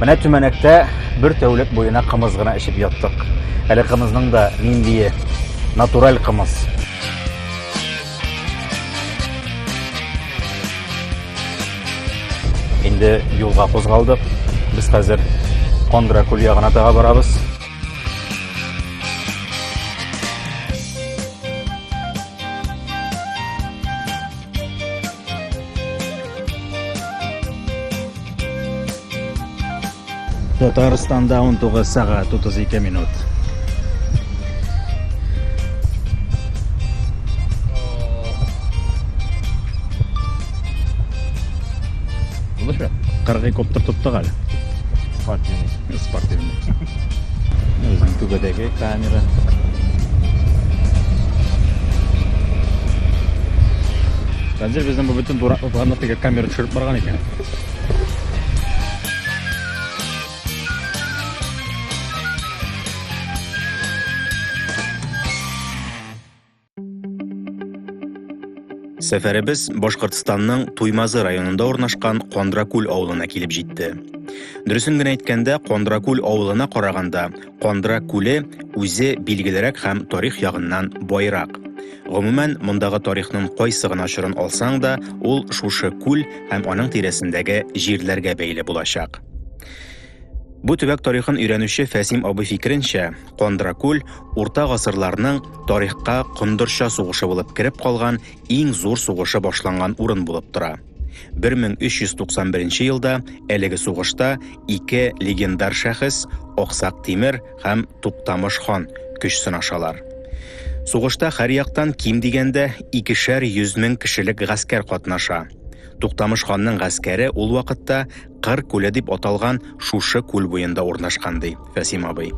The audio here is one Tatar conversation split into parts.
Менә Төмәнәктә бер тәүлек буена кымыз гына эчеп яттык. Әле кымызның да ниндие натураль кымыз. Инде юлга кузгалдык. Без хәзер Кондра күл ягына тага барабыз. Татарстанда 19 сәгать 32 минут. Булышы? Кыргый коптер тоттык әле. Спортивный. Үзенең түбәдәге камера. Хәзер безнең бу бөтен дураклыкларны камера төшереп барган икән. Сәфәребез Башкортстанның Туймазы районында урнашкан Кондракүл авылына килеп җитте. Дөресен генә әйткәндә, Кондракүл авылына караганда Кондра күле үзе билгелерәк һәм тарих ягыннан байрак. Гомумән, мондагы тарихның кайсы гына чорын алсаң да, ул шушы күл һәм аның тирәсендәге җирләргә бәйле булачак. Бу төбәк тарихын өйрәнүче Фәсим абый фикеренчә, Кондра күл урта гасырларның тарихка кондырча сугышы булып кереп калган иң зур сугышы башланган урын булып тора. 1391 елда әлеге сугышта ике легендар шәхес Аксак Тимер һәм Туктамыш хан көч сынашалар. Сугышта һәр яктан ким дигәндә 200 мең кешелек гаскәр катнаша. Туктамыш ханның гаскәре ул вакытта Кыр күле дип аталган шушы күл буенда урнашкан ди Фәсим абый.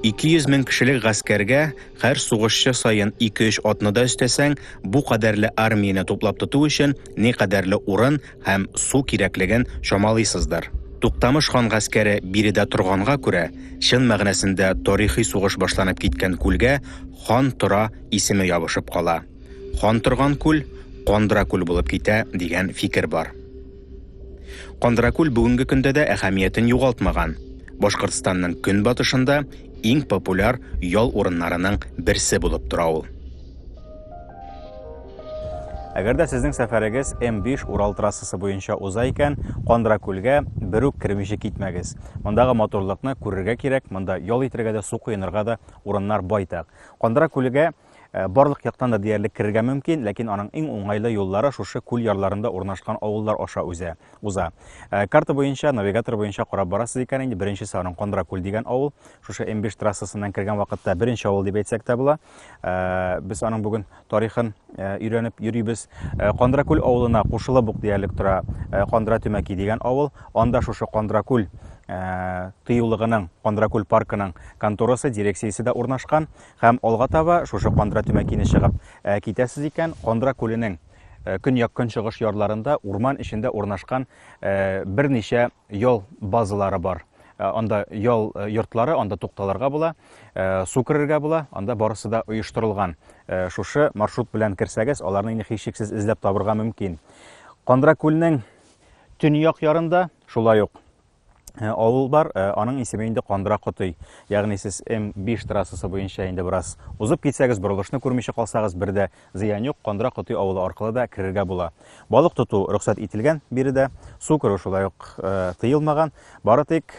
200 мең кешелек гаскәргә һәр сугышчы сайын 2-3 атны да өстәсәң, бу кадәрле армияны туплап тоту өчен ни кадәрле урын һәм су кирәклеген чамалыйсыздыр. Туктамыш хан гаскәре биредә торганга күрә, чын мәгънәсендә тарихи сугыш башланып киткән күлгә хан тора исеме ябышып кала. Хан торган күл Кондра күл булып китә дигән фикер бар. Кондра күл бүгенге көндә дә әһәмиятен югалтмаган. Башкортстанның көнбатышында иң популяр ял урыннарының берсе булып тора ул. Әгәр дә сезнең сәфәрегез М5 Урал трассасы буенча уза икән, Кондра күлгә бер үк кермичә китмәгез. Мондагы моторлыкны күрергә кирәк, монда ял итәргә дә, су куенырга да урыннар байтак. Кондра күлгә барлык яктан да диярлек керергә мөмкин, ләкин аның иң уңайлы юллары шушы күл ярларында урнашкан авыллар аша уза. Карта буенча, навигатор буенча карап барасыз икән, инде беренчесе аның Кондра күл дигән авыл. Шушы М5 трассасыннан кергән вакытта беренче авыл дип әйтсәк тә була. Без аның бүген тарихын өйрәнеп йөрибез. Кондра күл авылына кушылып ук диярлек тора Кондра Төмәки дигән авыл. Анда шушы Кондра күл тыюлыгының, Кондра күл паркының конторасы, дирекциясе дә урнашкан һәм алга таба шушы Кондра Төмәкине чыгып китәсез икән, Кондра күленең көньяк көнчыгыш ярларында урман эчендә урнашкан берничә ял базалары бар. Анда ял йортлары, анда тукталырга була, су керергә була, анда барысы да оештырылган. Шушы маршрут белән керсәгез, аларны һичшиксез эзләп табырга мөмкин. Кондра күленең төньяк ярында шулай ук авыл бар, аның исеме инде Кондра Кытой. Ягъни сез М5 трассасы буенча инде бераз узып китсәгез, борылышны күрмичә калсагыз, бердә зыян юк, Кондра Кытой авылы аркылы да керергә була. Балык тоту рөхсәт ителгән биредә, су керү шулай ук тыелмаган. Бары тик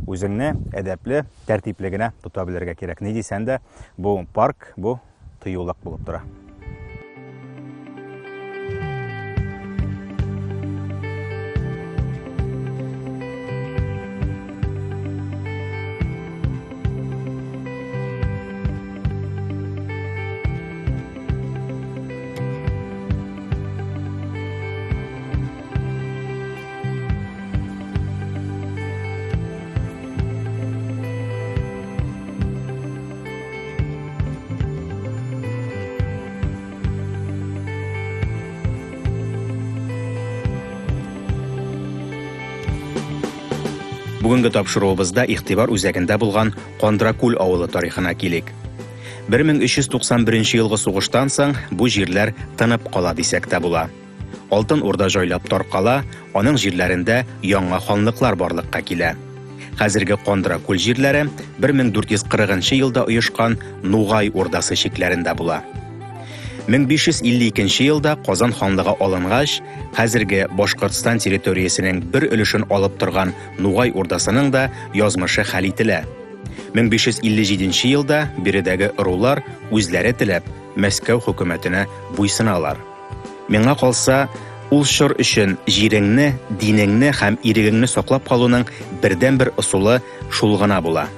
үзеңне әдәпле, тәртипле генә тота белергә кирәк. Ни дисәң дә, бу парк, бу тыюлык булып тора. Бүгенге тапшыруыбызда игътибар үзәгендә булган Кондра күл авылы тарихына килик. 1391 елгы сугыштан соң бу җирләр тынып кала дисәк тә була. Алтын Урда җайлап таркала, аның җирләрендә яңа ханлыклар барлыкка килә. Хәзерге Кондракүл җирләре 1440 елда оешкан Нугай урдасы шикләрендә була. 1552 елда Казан ханлыгы алынгач, хәзерге Башкортстан территориясенең бер өлешен алып торган Нугай урдасының да язмышы хәл ителә. 1557 елда биредәге ырулар үзләре теләп Мәскәү хөкүмәтенә буйсыналар. Миңа калса, ул шур өчен җиреңне, динеңне һәм ирегеңне саклап калуның бердән-бер ысулы шул гына була.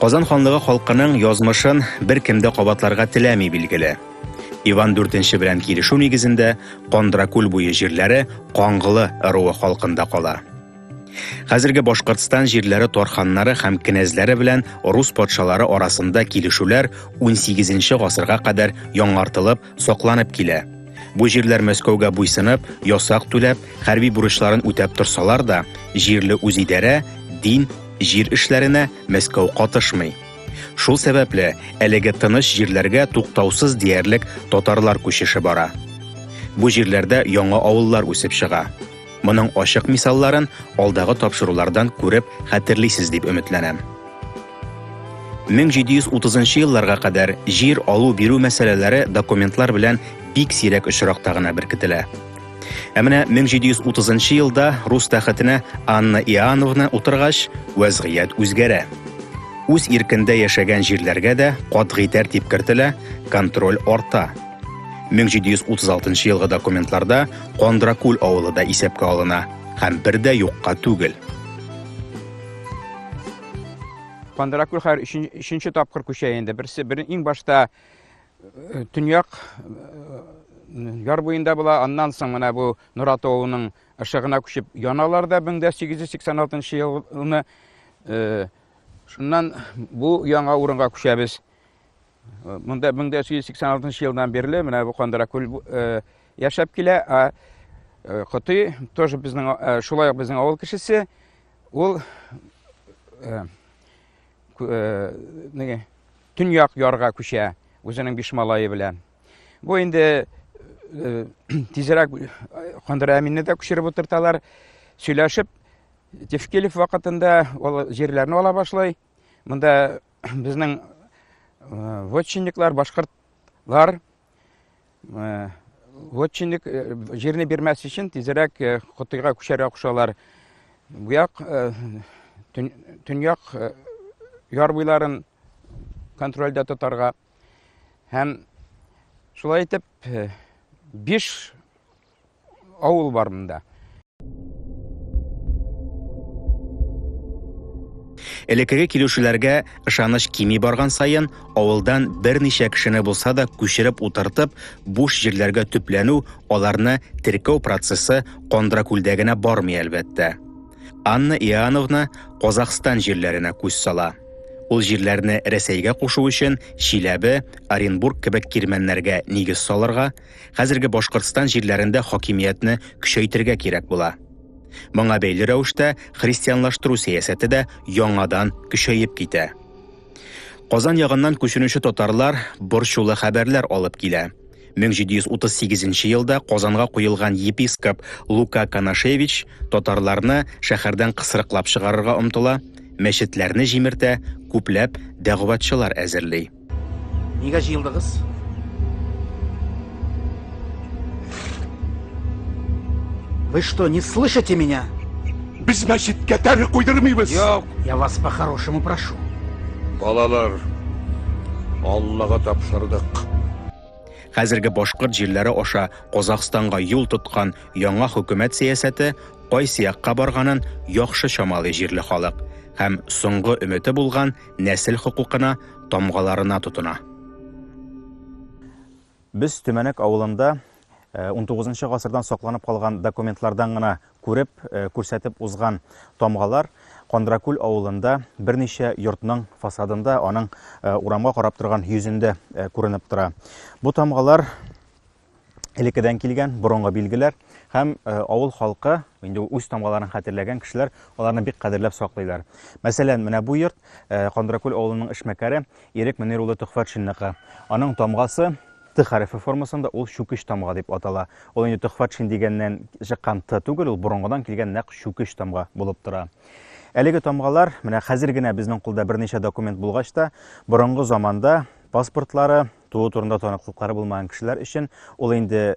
Казан ханлыгы халкының язмышын беркем дә кабатларга теләми билгеле. Иван IV белән килешү нигезендә Кондракүл буе җирләре Каңгылы ыруы халкында кала. Хәзерге Башкортстан җирләре тарханнары һәм кенәзләре белән рус патшалары арасында килешүләр 18 гасырга кадәр яңартылып, сакланып килә. Бу җирләр Мәскәүгә буйсынып, ясак түләп, хәрби бурычларын үтәп торсалар да, җирле үзидарә, дин, җир эшләренә Мәскәү катышмый. Шул сәбәпле әлеге тыныч җирләргә туктаусыз диярлек татарлар күчеше бара. Бу җирләрдә яңа авыллар үсеп чыга. Моның ачык мисалларын алдагы тапшырулардан күреп хәтерлисез дип өметләнәм. 1730 елларга кадәр җир алу бирү мәсьәләләре документлар белән бик сирәк очракта гына беркетелә. Ә менә 1730 елда рус тәхетенә Анна Иоанновна утыргач, вазгыять үзгәрә. Үз иркендә яшәгән җирләргә дә катгый тәртип кертелә, контроль арта. 1736 елгы документларда Кондракүл авылы да исәпкә алына, һәм бер дә юкка түгел. Кондракүл һәр 3нче тапкыр күчә инде. Берсе иң башта төньяк яр буенда була, аннан соң менә бу Нурат авылының ышыгына күчеп яналар да 1886 елны. Шуннан бу яңа урынга күчәбез. Монда 1886 елдан бирле менә бу Кондракүл яшәп килә. Хыты тоже безнең шулай безнең авыл кешесе. Ул төньяк ярга күчә үзенең 5 малае белән. Бу инде тизрәк Кондра Әминне дә күчереп утырталар. Сөйләшеп, Тевкелев вакытында ул җирләрне ала башлай. Монда безнең вотчинниклар, башкортлар вотчинник җирне бирмәс өчен тизрәк Хытыйга күчәргә кушалар. Бу як төньяк яр буйларын контрольдә тотарга һәм шулай итеп 5 авыл бар монда. Элекеге килешүләргә ышаныч кими барган сайын, авылдан берничә кешене булса да күчереп утыртып, буш җирләргә төпләнү, аларны теркәү процессы Кондракүлдә генә бармый әлбәттә. Анна Иоанновна Казахстан җирләренә күз сала. Ул җирләрне Рәсәйгә кушу өчен Чиләбе, Оренбург кебек кирмәннәргә нигез салырга, хәзерге Башкортстан җирләрендә хакимиятне көчәйтергә кирәк була. Моңа бәйле рәвештә христианлаштыру сәясәте дә яңадан көчәеп китә. Казан ягыннан күченүче татарлар борчулы хәбәрләр алып килә. 1738 елда Казанга куелган епископ Лука Канашевич татарларны шәһәрдән кысрыклап чыгарырга омтыла, мәчетләрне җимертә, күпләп дәгъватчылар әзерли. Нигә җыелдыгыз? Вы что, не слышите меня? Без мәчеткә тәрі куйдырмыйбыз. Yok, я вас по-хорошему прошу. Балалар, Аллага тапшырдык. Хәзерге башкорт җирләре аша Казахстанга юл тоткан яңа хөкүмәт сәясәте кайсы якка барганын яхшы чамалый җирле халык һәм соңгы өмете булган нәсел хукукына, тамгаларына тотына. Без Төмәнәк авылында 19 гасырдан сакланып калган документлардан гына күреп, күрсәтеп узган тамгалар Кондракүл авылында берничә йортның фасадында, аның урамга карап торган йөзендә күренеп тора. Бу тамгалар элекедән килгән борынгы билгеләр һәм авыл халкы инде үз тамгаларын хәтерләгән кешеләр аларны бик кадерләп саклыйлар. Мәсәлән, менә бу йорт Кондракүл авылының эшмәкәре Ирек Мөнир улы Төхфәтшинныкы. Аның тамгасы Т хәрефе формасында ул шүкеш тамга дип атала. Ул инде Төхфәтшин дигәннән чыккан Т түгел, ул борынгыдан килгән нәкъ шүкеш тамга булып тора. Әлеге тамгалар, менә хәзер генә безнең кулда берничә документ булгач та, борынгы заманда паспортлары, туу турында таныклыклары булмаган кешеләр өчен ул инде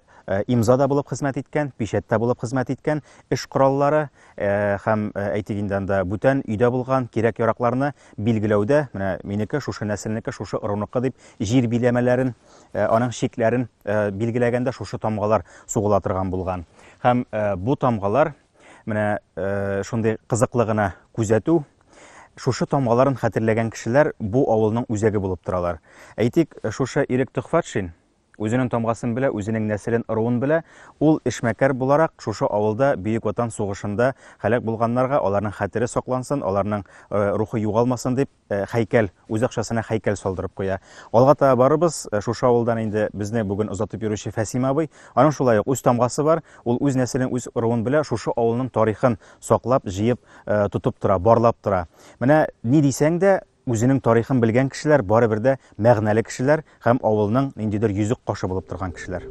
имзада булып хезмәт иткән, печатьтә булып хезмәт иткән, эш кораллары һәм әйтик инде анда бүтән өйдә булган кирәк-яракларны билгеләүдә, менә минеке шушы нәселнеке, шушы ыруныкы дип җир биләмәләрен, аның шикләрен билгеләгәндә шушы тамгалар сугыла торган булган. Һәм бу тамгалар менә шундый кызыклы гына күзәтү, шушы тамгаларын хәтерләгән кешеләр бу авылның үзәге булып торалар. Әйтик, шушы Ирек Төхфатшин үзенең тамгасын белә, үзенең нәселен, ыруын белә, ул эшмәкәр буларак шушы авылда Бөек Ватан сугышында һәлак булганнарга аларның хәтере саклансын, аларның рухы югалмасын дип һәйкәл, үз акчасына һәйкәл салдырып куя. Алга таба барыбыз, шушы авылдан инде безне бүген озатып йөрүче Фәсим абый, аның шулай ук үз тамгасы бар, ул үз нәселен, үз ыруын белә, шушы авылның тарихын саклап, җыеп, тотып тора, барлап тора. Менә ни дисәң дә, үзенең тарихын белгән кешеләр, барыбер дә мәгънәле кешеләр һәм авылның ниндидер йөзек кашы булып торган кешеләр.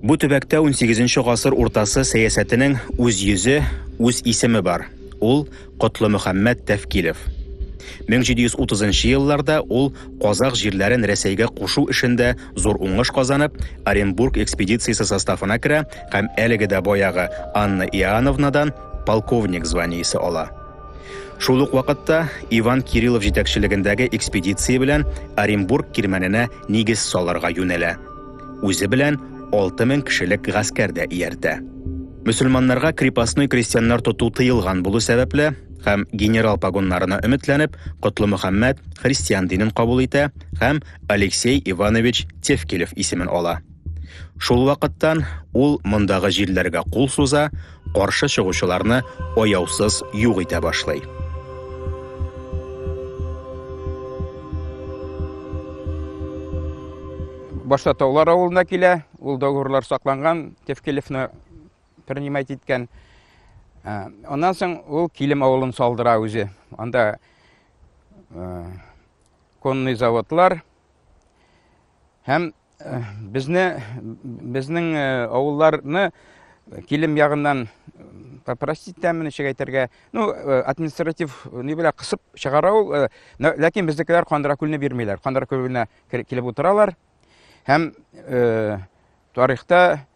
Бу төбәктә 18нче гасыр уртасы сәясәтенең үз йөзе, үз исеме бар. Ул Котлы Мөхәммәд Тәвкилев. 1730 елларда ул Казак җирләрен Рәсәйгә кушу эшендә зур уңыш казанып, Оренбург экспедициясе составына керә һәм әлеге дә баягы Анна Иоанновнадан полковник званиесе ала. Шул ук вакытта Иван Кириллов җитәкчелегендәге экспедиция белән Оренбург кирмәненә нигез салырга юнәлә. Үзе белән 6000 кешелек гаскәр дә ияртә. Мөселманнарга крепостной крестьяннар тоту тыелган булу сәбәпле һәм генерал погоннарына өметләнеп, Котлы Мөхәммәд христиан динен кабул итә һәм Алексей Иванович Тевкилев исемен ала. Шул вакыттан ул мондагы җирләргә кул суза, каршы чыгучыларны аяусыз юк итә башлый. Башта Таулар авылына килә, ул договорлар сакланган, Тевкилевны принимать иткән. Ондан соң ул Килем авылын салдыра үзе. Анда конный заводлар һәм безнең авылларны Килем ягыннан попросить тәмен әйтергә, административ ни белә кысып чыгара ул, ләкин безнекеләр Кандракүлне бирмиләр. Кандракүлне килеп утыралар. Һәм тарихта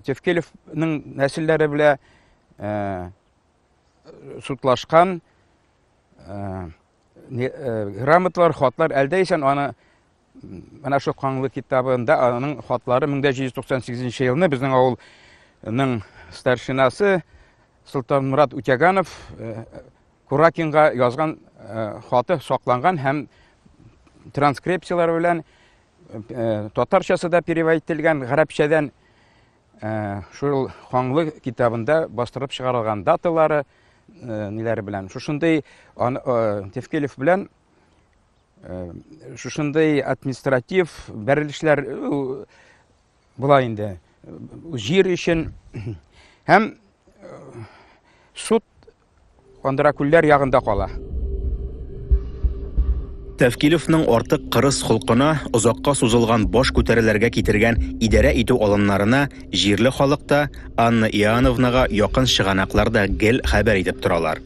Тевкилевның нәселләре белән сутлашкан грамоталар, хатлар әлдәйсән, аны менә шу Каңлы китабында аның хатлары 1798 елны безнең авылның старшинасы Султанмурат Утяганов Куракинга язган хаты сакланган һәм транскрипциялар белән татарчасы да перевод ителгән, гарәпчәдән шул Каңлы китабында бастырып чыгарылган даталары ниләре белән. Шушындый Тевкилев белән шушындый административ бәрелешләр була инде. Җир өчен һәм суд Кандракүлләр ягында кала. Тәвкилевның артык кырыс холкына, озакка сузылган баш күтәреләргә китергән идарә итү алымнарына җирле халыкта Анна Иоанновнага якын чыганакларда гел хәбәр итеп торалар.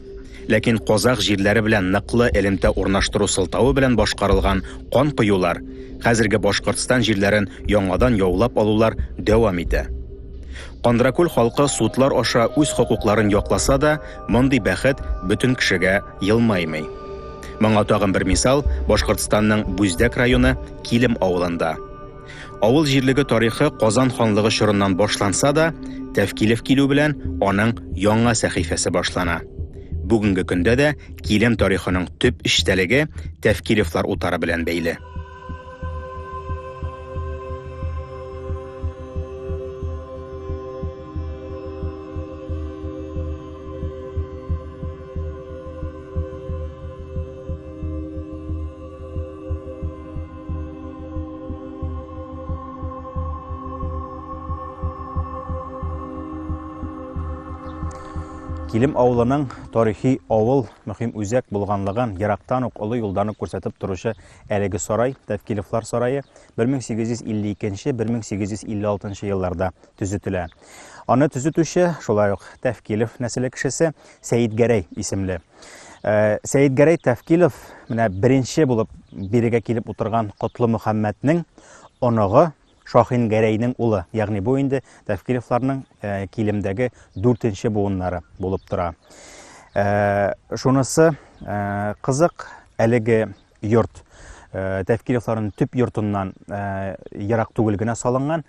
Ләкин Казак җирләре белән ныклы элемтә урнаштыру сылтавы белән башкарылган кан кыюлар, хәзерге Башкортстан җирләрен яңадан яулап алулар дәвам итә. Кандракүл халкы судлар аша үз хокукларын якласа да, мондый бәхет бөтен кешегә елмаймый. Моңа тагын бер мисал Башкортстанның Бүздәк районы Килем авылында. Авыл җирлеге тарихы Казан ханлыгы чорыннан башланса да, Тәвкилев килү белән аның яңа сәхифәсе башлана. Бүгенге көндә дә Килем тарихының төп эчтәлеге Тәвкилевлар утары белән бәйле. Килем авылының тарихи авыл мөһим үзәк булганлыгын ерактан ук олы юлдан күрсәтеп торучы әлеге сарай, Тәвкилевлар сарае 1852-1856 елларда төзетелә. Аны төзетүче шулай ук Тәвкилев нәселе кешесе Сәйит Гәрәй исемле. Сәйит Гәрәй Тәвкилев менә беренче булып бирегә килеп утырган Котлы Мөхәммәднең оныгы Шахин Гәрәйнең улы, ягъни бу инде Тәвкилевларның килемдәге 4нче буыннары булып тора. Шунысы кызык, әлеге йорт Тәвкилевларның төп йортыннан ерак түгел генә салынган,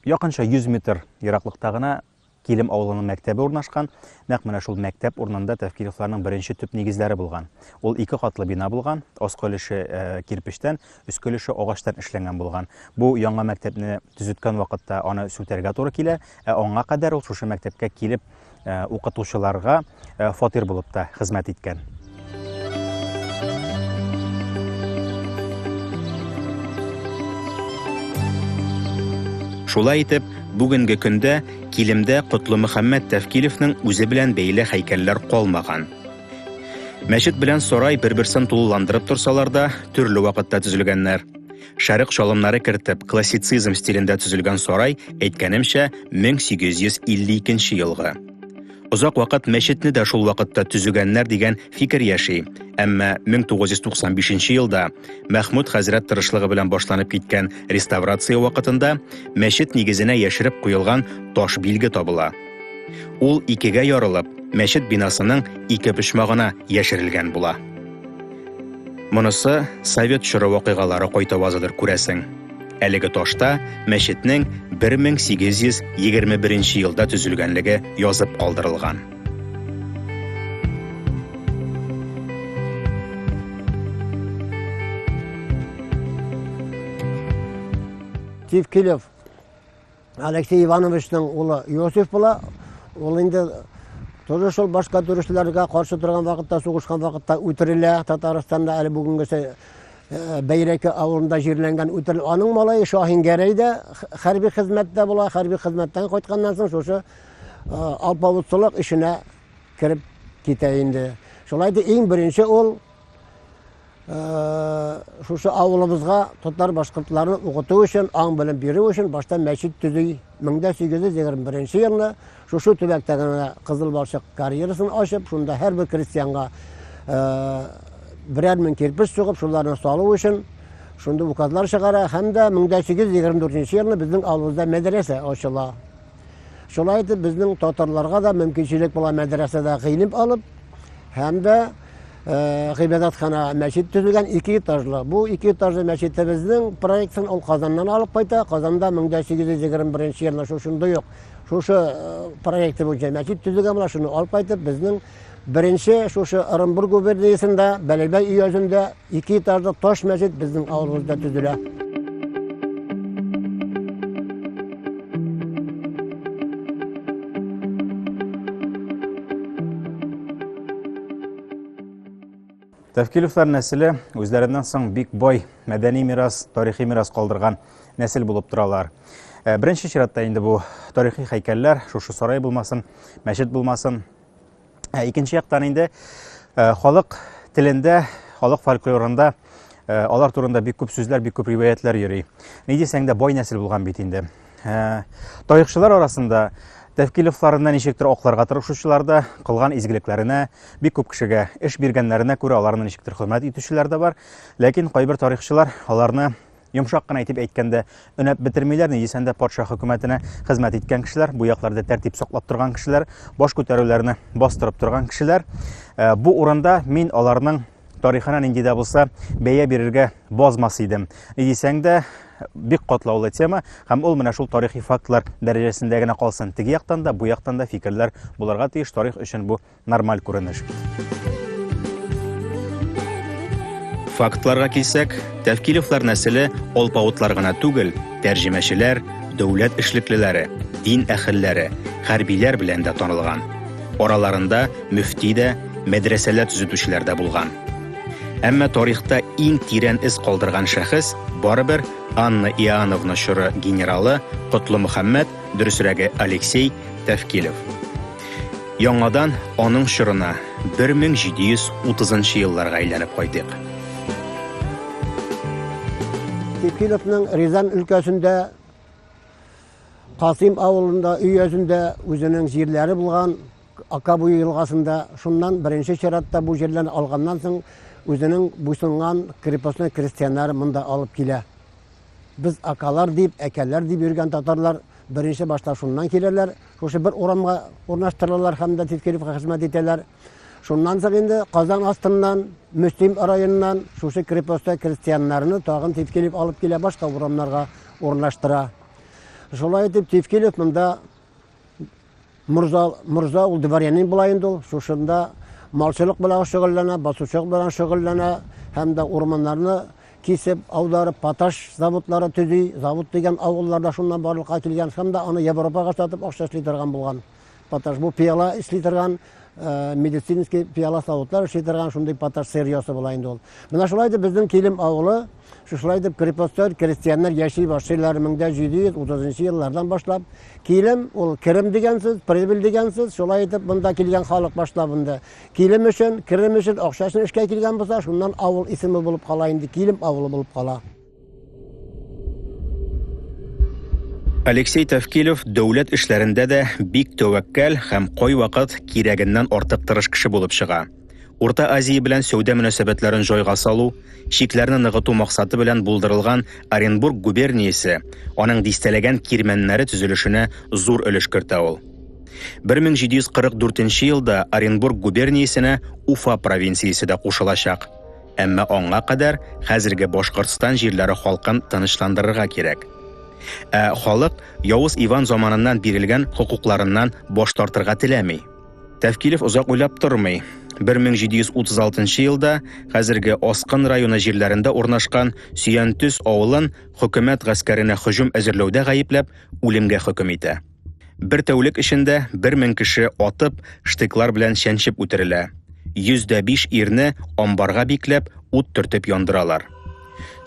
якынча 100 метр ераклыкта гына Килем авылының мәктәбе урнашкан. Нәкъ менә шул мәктәп урынында Тәвкилевларның беренче төп нигезләре булган. Ул 2 катлы бина булган, аскы өлеше кирпечтән, өске өлеше агачтан эшләнгән булган. Бу яңа мәктәпне төзеткән вакытта аны сүтәргә туры килә, аңа кадәр ул шушы мәктәпкә килеп укытучыларга фатир булып та хезмәт иткән. Шулай итеп, бүгенге көндә Килемдә Котлы Мөхәммәд Тәвкилевнең үзе белән бәйле һәйкәлләр калмаган. Мәчет белән сарай бер-берсен тулыландырып торсалар да, төрле вакытта төзелгәннәр. Шәрык шалымнары кертеп, классицизм стилендә төзелгән сарай, әйткәнемчә, 1852 елгы. Узак вакыт мәчетне дә шул вакытта төзегәннәр дигән фикер яши. Әмма 1995 елда Мәхмүд хәзрәт тырышлыгы белән башланып киткән реставрация вакытында мәчет нигезенә яшереп куелган таш билге табыла. Ул икегә ярылып, мәчет бинасының ике почмагына яшерелгән була. Монысы Совет чоры вакыйгалары кайтавазыдыр күрәсең. Әлеге ташта мәчетнең 1821 елда төзелгәнлеге язып калдырылган. Тәвкилев Алексей Ивановичның улы Йосиф була. Ул инде тоже шул башка төрүшләргә каршы торган вакытта, сугышкан вакытта үтерелә. Татарстанда әле бүгенгесе Бәйрәке авылында җирләнгән үтерел. Аның малае Шахин Гәрәй дә хәрби хезмәттә була. Хәрби хезмәттән кайтканнан соң шушы алпавытлык эшенә кирип китә инде. Шулай да иң беренче ул шушы авылыбызга татар башкортларын укыту өчен, аң белем бирү өчен башта мәчет төзи. 1821 елда шушы төбәктәге Кызыл Балчык карьерасын ачып, шунда һәрбер крестьянга берәр мең кирпеч сугып, шуларны салу өчен шунда указлар чыгара, һәм дә 1824 елда безнең авылыбызда мәдрәсә ачыла. Шулай итеп безнең татарларга да мөмкинчелек була мәдрәсәдә гыйлем алып, һәм дә гыйбадәтхана мәчет төзелгән 2 этажлы. Бу 2 этажлы мәчетебезнең проектын ул Казаннан алып кайта. Казанда 1821 елда шушында юк. Шушы проекты буенча мәчет төзелгән була, шуны алып кайтып безнең беренче шушы Орынбур губерниясендә Бәләбәй өязендә 2 этажлы таш мәчет безнең авылыбызда төзелә. Тәвкилевлар нәселе үзләреннән соң бик бай мәдәни мирас, тарихи мирас калдырган нәсел булып торалар. Беренче чиратта инде бу тарихи һәйкәлләр, шушы сарай булмасын, мәчет булмасын. Икенче яктан инде халык телендә, халык фольклорында алар турында бик күп сүзләр, бик күп риваятлар йөри. Ни дисәң дә бай нәсел булган бит инде. Тарихчылар арасында Тәвкилевларны ничектер акларга тырышучылар да, кылган изгелекләренә, бик күп кешегә эш биргәннәренә күрә аларны ничектер хөрмәт итүчеләр дә бар. Ләкин кайбер тарихчылар аларны йомшак кына әйтеп әйткәндә өнәп бетермиләр. Ни дисәң дә патша хөкүмәтенә хезмәт иткән кешеләр, бу якларда тәртип саклап торган кешеләр, баш күтәрүләрне бастырып торган кешеләр. Бу урында мин аларның тарихына нинди дә булса бәя бирергә базмас идем. Ни дисәң дә бик катлаулы тема, һәм ул менә шул тарихи фактлар дәрәҗәсендә генә калсын. Теге яктан да, бу яктан да фикерләр буларга тиеш. Тарих өчен бу нормаль күренеш. Фактларга килсәк, Тәвкилевлар нәселе алпавытлар гына түгел, тәрҗемәчеләр, дәүләт эшлеклеләре, дин әһелләре, хәрбиләр белән дә танылган. Араларында мөфти дә, мәдрәсәләр төзүчеләр дә булган. Әмма тарихта иң тирән эз калдырган шәхес барыбер Анна Иоанновна чоры генералы Котлы Мөхәммәд, дөресрәге Алексей Тәвкилев. Яңадан аның шырына 1730 елларга әйләнеп кайтык. Тевкиловның Рязан өлкәсендә, Касым авылында, өйәсендә үзенең җирләре булган Акабуй елгасында, шуннан беренче чиратта бу җирләрне алганнан соң үзенең буйсынган крепостной крестьяннары монда алып килә. Без акалар дип, әкәләр дип йөргән татарлар беренче башта шуннан киләләр. Шушы бер урамга урнаштыралар һәм дә Тевкиловка хезмәт итәләр. Шуннан соң инде Казан астыннан, Мөслим районыннан шушы крепостной крестьяннарны тагын Тевкилов алып килә, башка урамнарга урнаштыра. Шулай итеп Тевкилов монда Мурза ул дворянин була инде ул. Шушында малчылык белән шөгыльләнә, басучылык белән шөгыльләнә һәм дә урманнарны кисеп, аударып, поташ заводлары төзи, завод дигән авылларда шуннан барлыкка килгән һәм дә аны Европага сатып акча эшли торган булган. Поташ бу пияла эшли торган, медицинский пияла заводлар эшли торган шундый поташ сериясы була инде ул. Менә шулай дип безнең Килем авылы, шулай дип крепостной крестьяннар яши башлыйлар 1730 еллардан башлап. Килем ул керем дигән сүз, прибыль дигән сүз, шулай итеп монда килгән халык башлабында. Килем өчен, керем өчен акчасын эшкә килгән булса, шуннан авыл исеме булып кала инде, Килем авылы булып кала. Алексей Тевкилов дәүләт эшләрендә дә бик тәвәккәл һәм кайвакыт кирәгеннән артык тырыш кеше булып чыга. Урта Азия белән сәүдә мөнәсәбәтләрен җайга салу, шикләрне ныгыту максаты белән булдырылган Оренбург губерниясе, аның дистәләгән кирмәннәре төзелешенә зур өлеш кертә ул. 1744 елда Оренбург губерниясенә Уфа провинциясе дә кушылачак. Әмма аңа кадәр хәзерге Башкортстан җирләре халкын тынычландырырга кирәк. Халык Явыз Иван заманыннан бирелгән хокукларыннан баш тартырга теләми. Тевкилов узак уйлап тормый. 1736 елда хәзерге Аскын районы җирләрендә урнашкан Сөянтүз авылын хөкүмәт гаскәренә һөҗүм әзерләүдә гаепләп үлемгә хөкем итә. Бер тәүлек эчендә 1000 кеше атып, штыклар белән чәнчеп үтерелә. 105 ирне амбарга бикләп, ут төртеп яндыралар.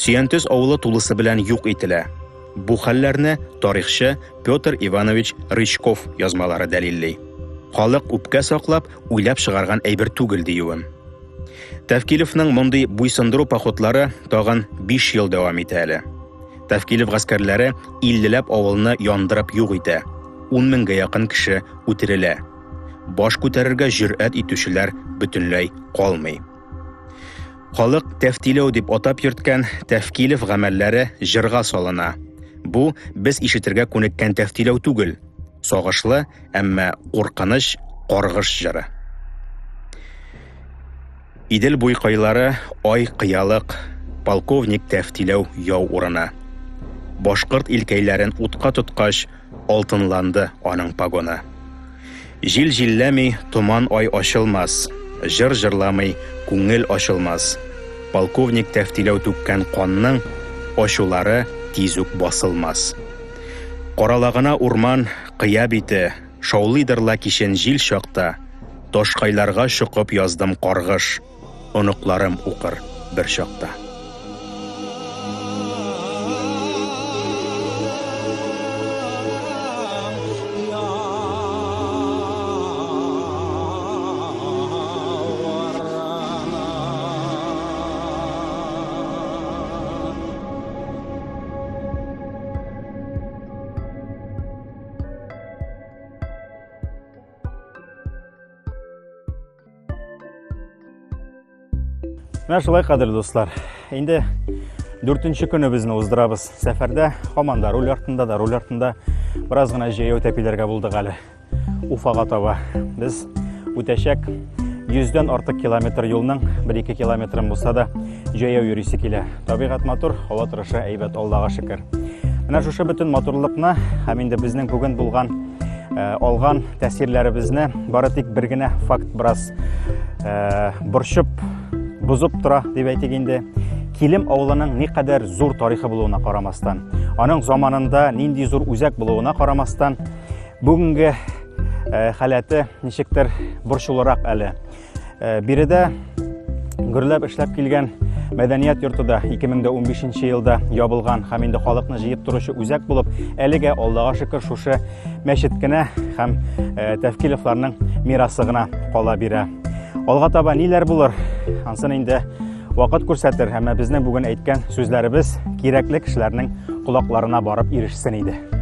Сөянтүз авылы тулысы белән юк ителә. Бу хәлләрне тарихчы Петр Иванович Рычков язмалары дәлилли. Халык үпкә саклап, уйлап чыгарган әйбер түгел диюем. Тевкиловның мондый буйсындыру походлары тагын 5 ел дәвам итә әле. Тевкилов гаскәрләре 50ләп авылны яндырып юк итә. 10 меңгә якын кеше үтерелә. Баш күтәрергә җөрьәт итүчеләр бөтенләй калмый. Халык тәфтиләү дип атап йөрткән Тевкилов гамәлләре җырга салына. Бу без ишетергә күнеккән тәфтиләү түгел. Сагышлы, әмма куркыныч, каргыш җыры. Идел буйкайлары ай кыялык, полковник тәфтиләү яу урына. Башкорт илкәйләрен утка тоткач, алтынланды аның погоны. Җил җилләми, туман ай ачылмас, җыр җырламый, күңел ачылмас. Полковник тәфтиләү түккән канның ачулары тиз үк басылмас. Каралагына урман, кыя бите, шаулыйдырла кишен җил чакта, ташкайларга чыгып яздым каргыш, оныкларым укыр бер чакта. Менә шулай, кадерле дуслар. Инде 4нче көне безне уздырабыз. Сәфәрдә һаман да руль артында бераз гына җәяү тәпиләргә булдык әле. Уфага таба. Без үтәчәк 100дән артык километр юлның 1-2 километрын булса да җәяү йөрисе килә. Табигать матур, һава торышы әйбәт, Аллага шөкер. Менә шушы бөтен матурлыкны һәм инде безнең бүген булган алган тәэсирләребезне бары тик бер генә факт бераз борчып бузып тора дип әйтик инде. Килем авылының никадәр зур тарихы булуына карамастан, аның заманында нинди зур үзәк булуына карамастан, бүгенге халаты ничектер борчулырак әле. Биредә гөрләп эшләп килгән Мәдәният йортыда 2015 елда ябылган һәм инде халыкны җыеп торучы үзәк булып, әлегә Аллага шөкер шушы мәчет кенә һәм Тәвкиловларның мирасы гына кала бирә. Алга таба ниләр булыр? Ансын инде вакыт күрсәтер, һәм безнең бүген әйткән сүзләребез кирәкле кешеләрнең колакларына барып ирешсен иде.